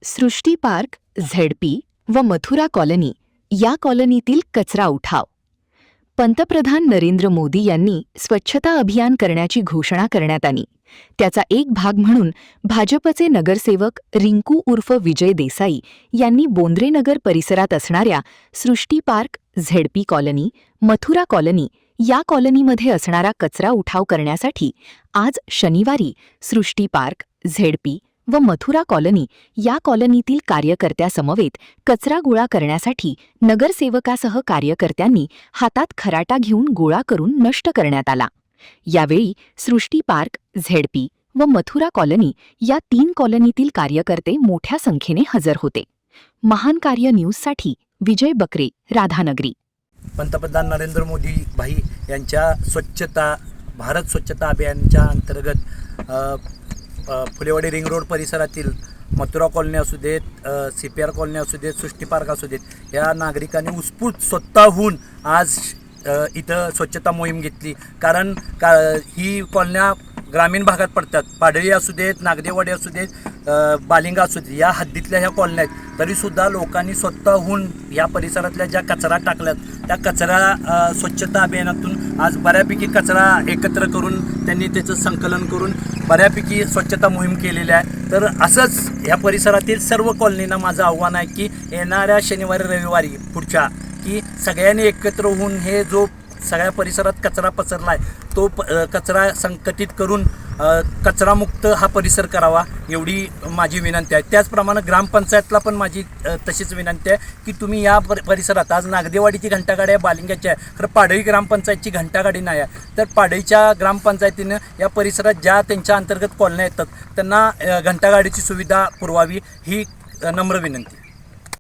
सृष्टी park, ZP व Mathura colony या कॉलनीतील कचरा उठाव. पंतप्रधान नरेंद्र मोदी यांनी स्वच्छता अभियान करण्याची घोषणा करण्यात आली. त्याचा एक भाग म्हणून भाजपचे नगरसेवक रिंकू उर्फ विजय देसाई यांनी बोंद्रेनगर परिसरात असणाऱ्या Srishti park, ZP colony, Mathura colony या कॉलनीमध्ये असणारा कचरा उठाव करण्यासाठी आज शनिवारी सृष्टी पार्क, झेडपी व मथुरा कॉलनी या कॉलनीतील कार्यकर्त्यासमवेत कचरा गोळा करण्यासाठी नगरसेवकासह कार्यकर्त्यांनी हातात खराटा घेऊन गोळा करून नष्ट करण्यात आला. यावेळी सृष्टी पार्क, झेडपी व मथुरा कॉलनी या 3 कॉलनीतील कार्यकर्ते मोठ्या संख्येने हजर होते. महान कार्य न्यूजसाठी विजय बकरे, राधानगरी. पंतप्रधान नरेंद्र मोदी भाई यांच्या भारत स्वच्छता अभियानाच्या अंतर्गत फुलेवाडी रिंग रोड परिसरातील मथुरा कॉलनी असू देत, CPR कॉलनी असू देत, सृष्टी पार्क असू देत, या नागरिकांनी उत्स्फूर्त स्वतःहून आज इथं स्वच्छता मोहीम घेतली. कारण ही कॉलन्या ग्रामीण भागात पडतात. पाडळी असू देत, नागदेवाडी असू देत, बालिंगा असू देत, या हद्दीतल्या ह्या कॉलन्या आहेत. तरीसुद्धा लोकांनी स्वतःहून या परिसरातल्या ज्या कचरा टाकल्यात त्या कचरा स्वच्छता अभियानातून आज बऱ्यापैकी कचरा एकत्र करून त्यांनी त्याचं संकलन करून बऱ्यापैकी स्वच्छता मोहीम केलेली आहे. तर असंच ह्या परिसरातील सर्व कॉलनींना माझं आव्हान आहे की येणाऱ्या शनिवारी रविवारी पुढच्या की सगळ्यांनी एकत्र होऊन हे जो सगळ्या परिसरात कचरा पसरला आहे तो कचरा संकटित करून कचरामुक्त हा परिसर करावा, एवढी माझी विनंती आहे. त्याचप्रमाणे ग्रामपंचायतला पण माझी तशीच विनंती आहे की तुम्ही या परिसरात आज नागदेवाडीची घंटागाडी आहे, बालिंग्याची आहे, खरं पाडळी ग्रामपंचायतची घंटागाडी नाही आहे. तर पाडळीच्या ग्रामपंचायतीनं या परिसरात ज्या त्यांच्या अंतर्गत कॉलन्या येतात त्यांना घंटागाडीची सुविधा पुरवावी, ही नम्र विनंती.